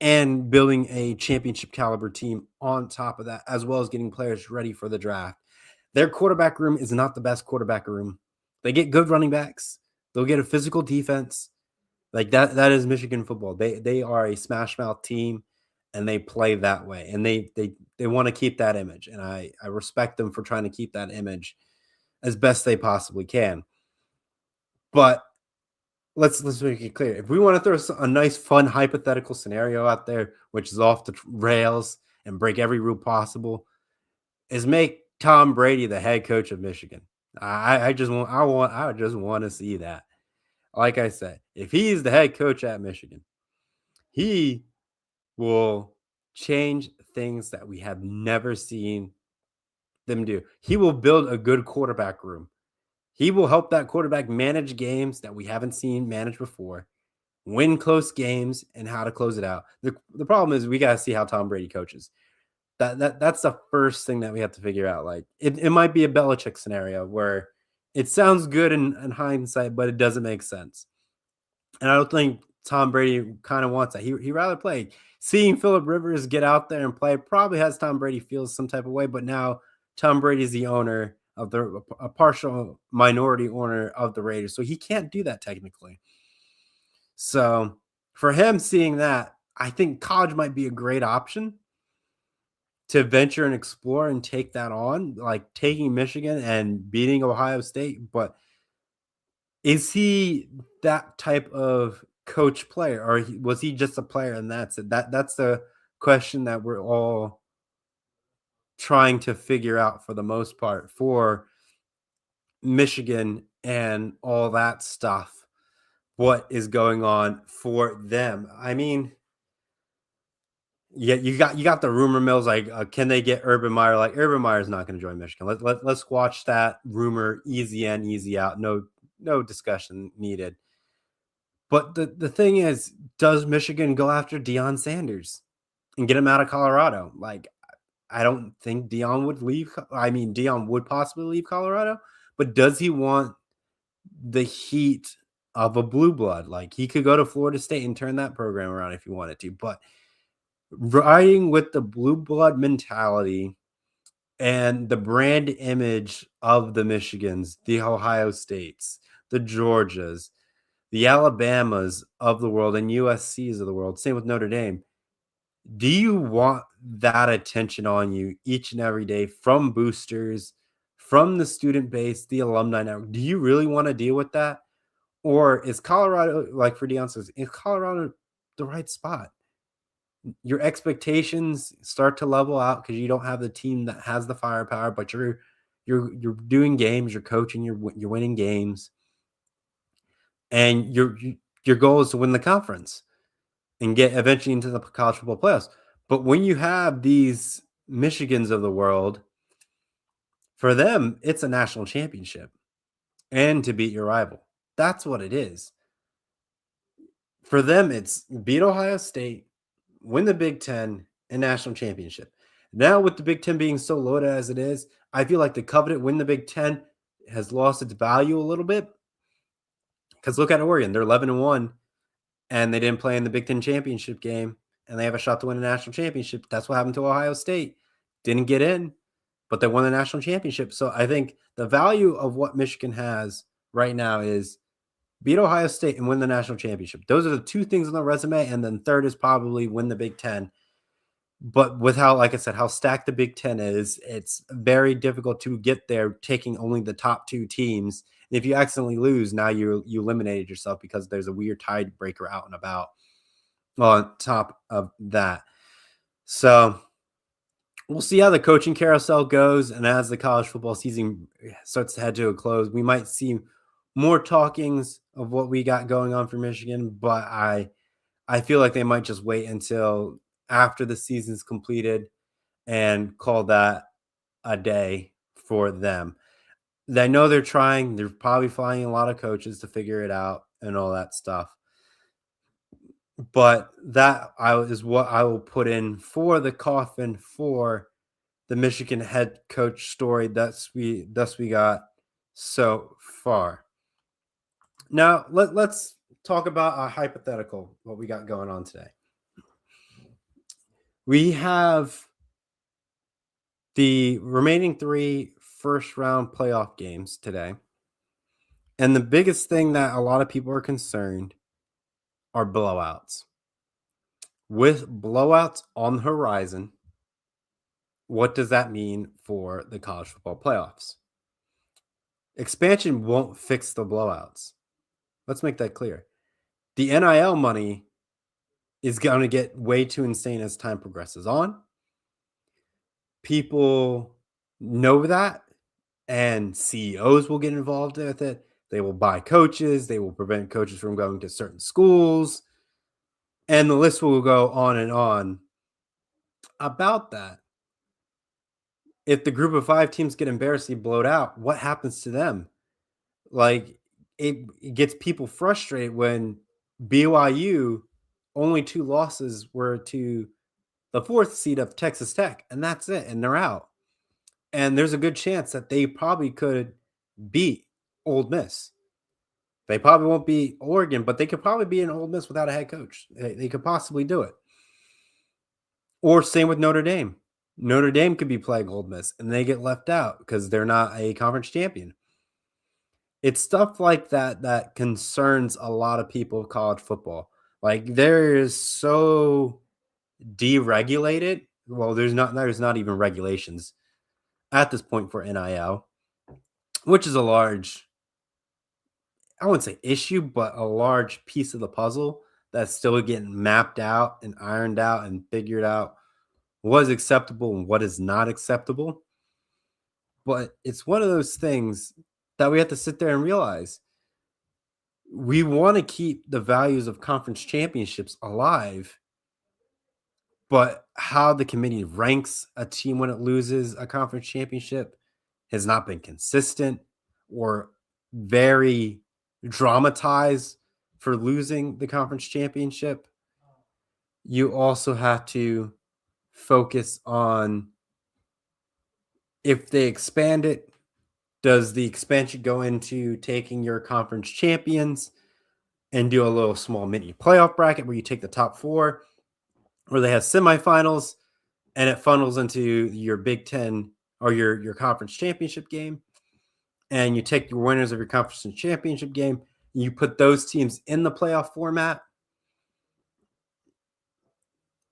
and building a championship caliber team on top of that, as well as getting players ready for the draft. Their quarterback room is not the best quarterback room. They get good running backs. They'll get a physical defense. Like that is Michigan football. They are a smash mouth team, and they play that way, and they want to keep that image, and I respect them for trying to keep that image as best they possibly can. But let's make it clear. If we want to throw a nice, fun, hypothetical scenario out there, which is off the rails and break every rule possible, is make Tom Brady the head coach of Michigan. I just want to see that. Like I said, if he's the head coach at Michigan, he will change things that we have never seen them do. He will build a good quarterback room. He will help that quarterback manage games that we haven't seen managed before, win close games, and how to close it out. The problem is we got to see how Tom Brady coaches. That's the first thing that we have to figure out. Like it might be a Belichick scenario where it sounds good in hindsight, but it doesn't make sense. And I don't think Tom Brady kind of wants that. He rather play. Seeing Phillip Rivers get out there and play probably has Tom Brady feels some type of way, but now Tom Brady is the owner of a partial minority owner of the Raiders, so he can't do that technically. So for him seeing that, I think college might be a great option to venture and explore and take that on, like taking Michigan and beating Ohio State. But is he that type of coach player, or was he just a player and that's it? That's the question that we're all trying to figure out for the most part for Michigan and all that stuff. What is going on for them? I mean, yeah, you got the rumor mills. Like, can they get Urban Meyer? Like, Urban Meyer's not going to join Michigan. Let's squash that rumor. Easy in, easy out. No discussion needed. But the thing is, does Michigan go after Deion Sanders and get him out of Colorado? Like, I don't think Deion would leave. I mean, Deion would possibly leave Colorado, but does he want the heat of a blue blood? Like, he could go to Florida State and turn that program around if he wanted to, but riding with the blue blood mentality and the brand image of the Michigans, the Ohio States, the Georgias, the Alabamas of the world, and USCs of the world, same with Notre Dame. Do you want that attention on you each and every day from boosters, from the student base, the alumni network? Do you really want to deal with that? Or is Colorado, like for Deion says, is Colorado the right spot? Your expectations start to level out because you don't have the team that has the firepower, but you're doing games, you're coaching, you're winning games, and your goal is to win the conference and get eventually into the college football playoffs. But when you have these Michigans of the world, for them, it's a national championship and to beat your rival. That's what it is. For them, it's beat Ohio State, win the Big Ten, and national championship. Now, with the Big Ten being so loaded as it is, I feel like the coveted win the Big Ten has lost its value a little bit. Because look at Oregon. They're 11-1, and they didn't play in the Big Ten championship game, and they have a shot to win a national championship. That's what happened to Ohio State. Didn't get in, but they won the national championship. So I think the value of what Michigan has right now is beat Ohio State and win the national championship. Those are the two things on the resume, and then third is probably win the Big Ten. But with how, like I said, how stacked the Big Ten is, it's very difficult to get there taking only the top two teams. And if you accidentally lose, now you eliminated yourself because there's a weird tiebreaker out and about on top of that. So we'll see how the coaching carousel goes. And as the college football season starts to head to a close, we might see more talkings of what we got going on for Michigan. But I feel like they might just wait until after the season's completed and call that a day for them. I know they're trying. They're probably flying a lot of coaches to figure it out and all that stuff. But that is what I will put in for the coffin for the Michigan head coach story thus we got so far. Now, let's talk about a hypothetical, what we got going on today. We have the remaining 3 first-round playoff games today. And the biggest thing that a lot of people are concerned are blowouts. With blowouts on the horizon, what does that mean for the college football playoffs? Expansion won't fix the blowouts. Let's make that clear. The NIL money is going to get way too insane as time progresses on. People know that, and CEOs will get involved with it. They will buy coaches. They will prevent coaches from going to certain schools. And the list will go on and on about that. If the group of 5 teams get embarrassingly blowed out, what happens to them? Like, it gets people frustrated when BYU only 2 losses were to the 4th seed of Texas Tech, and that's it, and they're out. And there's a good chance that they probably could beat Ole Miss. They probably won't beat Oregon, but they could probably be an Ole Miss without a head coach. They could possibly do it. Or same with Notre Dame. Notre Dame could be playing Ole Miss, and they get left out because they're not a conference champion. It's stuff like that that concerns a lot of people of college football. Like, there is so deregulated. Well, there's not even regulations at this point for NIL, which is a large, I wouldn't say issue, but a large piece of the puzzle that's still getting mapped out and ironed out and figured out what is acceptable and what is not acceptable. But it's one of those things that we have to sit there and realize. We want to keep the values of conference championships alive, but how the committee ranks a team when it loses a conference championship has not been consistent or very dramatized for losing the conference championship. You also have to focus on, if they expand it, does the expansion go into taking your conference champions and do a little small mini playoff bracket where you take the top 4, where they have semifinals and it funnels into your Big Ten or your conference championship game, and you take your winners of your conference championship game, and you put those teams in the playoff format.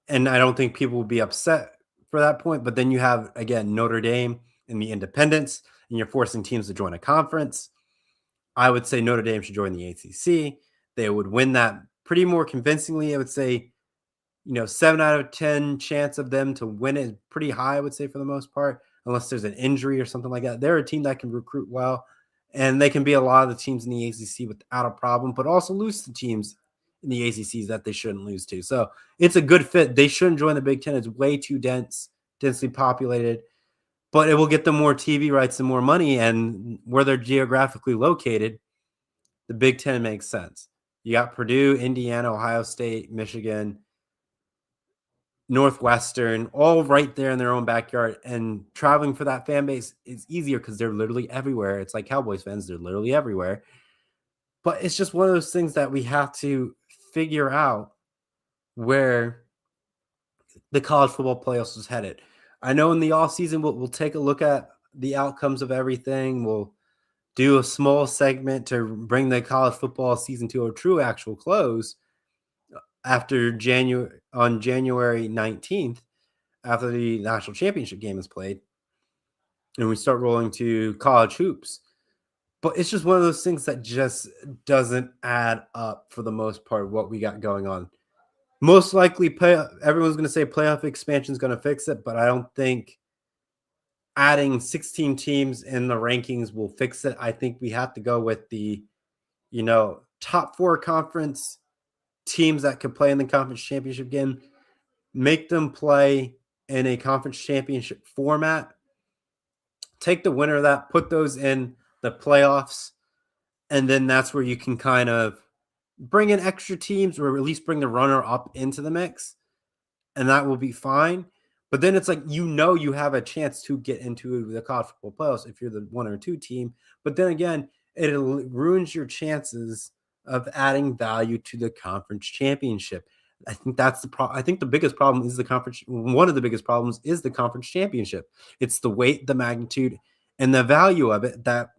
And I don't think people will be upset for that point. But then you have, again, Notre Dame and the independents, and you're forcing teams to join a conference. I would say Notre Dame should join the ACC. They would win that pretty more convincingly. I would say, 7 out of 10 chance of them to win it is pretty high, I would say, for the most part, unless there's an injury or something like that. They're a team that can recruit well, and they can be a lot of the teams in the ACC without a problem, but also lose to teams in the ACCs that they shouldn't lose to. So it's a good fit. They shouldn't join the Big Ten. It's way too densely populated, but it will get them more TV rights and more money, and where they're geographically located, the Big Ten makes sense. You got Purdue, Indiana, Ohio State, Michigan, Northwestern, all right there in their own backyard, and traveling for that fan base is easier because they're literally everywhere. It's like Cowboys fans, they're literally everywhere. But it's just one of those things that we have to figure out where the college football playoffs is headed. I know in the offseason we'll take a look at the outcomes of everything. We'll do a small segment to bring the college football season to a true actual close after January 19th, after the national championship game is played, and we start rolling to college hoops. But it's just one of those things that just doesn't add up for the most part, what we got going on. Most likely, everyone's going to say playoff expansion is going to fix it, but I don't think adding 16 teams in the rankings will fix it. I think we have to go with the, top 4 conference teams that could play in the conference championship game, make them play in a conference championship format, take the winner of that, put those in the playoffs, and then that's where you can kind of bring in extra teams, or at least bring the runner up into the mix, and that will be fine. But then it's like, you have a chance to get into the college football playoffs if you're the 1 or 2 team. But then again, it ruins your chances of adding value to the conference championship. I think that's the problem. I think the biggest problem is the conference. One of the biggest problems is the conference championship. It's the weight, the magnitude, and the value of it that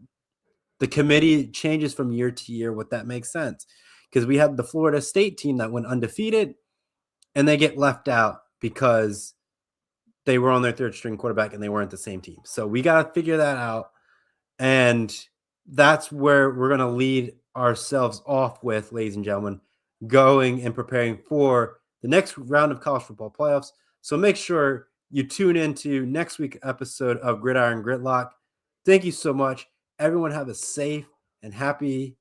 the committee changes from year to year. What that makes sense, because we had the Florida State team that went undefeated, and they get left out because they were on their third string quarterback and they weren't the same team. So we got to figure that out. And that's where we're going to lead ourselves off with, ladies and gentlemen, going and preparing for the next round of college football playoffs. So make sure you tune into next week's episode of Gridiron Gridlock. Thank you so much. Everyone have a safe and happy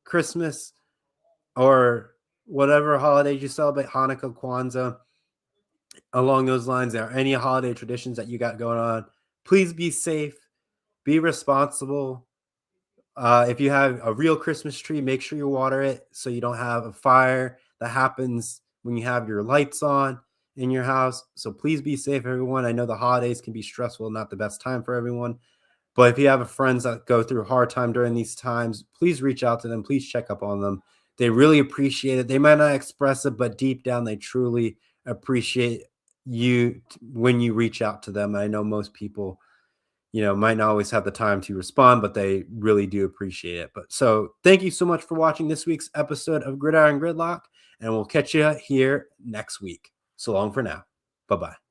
Christmas or whatever holidays you celebrate, Hanukkah, Kwanzaa. Along those lines, there are any holiday traditions that you got going on. Please be safe, be responsible. If you have a real Christmas tree, make sure you water it so you don't have a fire that happens when you have your lights on in your house. So please be safe, everyone. I know the holidays can be stressful, not the best time for everyone. But if you have friends that go through a hard time during these times, please reach out to them. Please check up on them. They really appreciate it. They might not express it, but deep down, they truly appreciate you when you reach out to them. I know most people, might not always have the time to respond, but they really do appreciate it. But so thank you so much for watching this week's episode of Gridiron Gridlock, and we'll catch you here next week. So long for now. Bye-bye.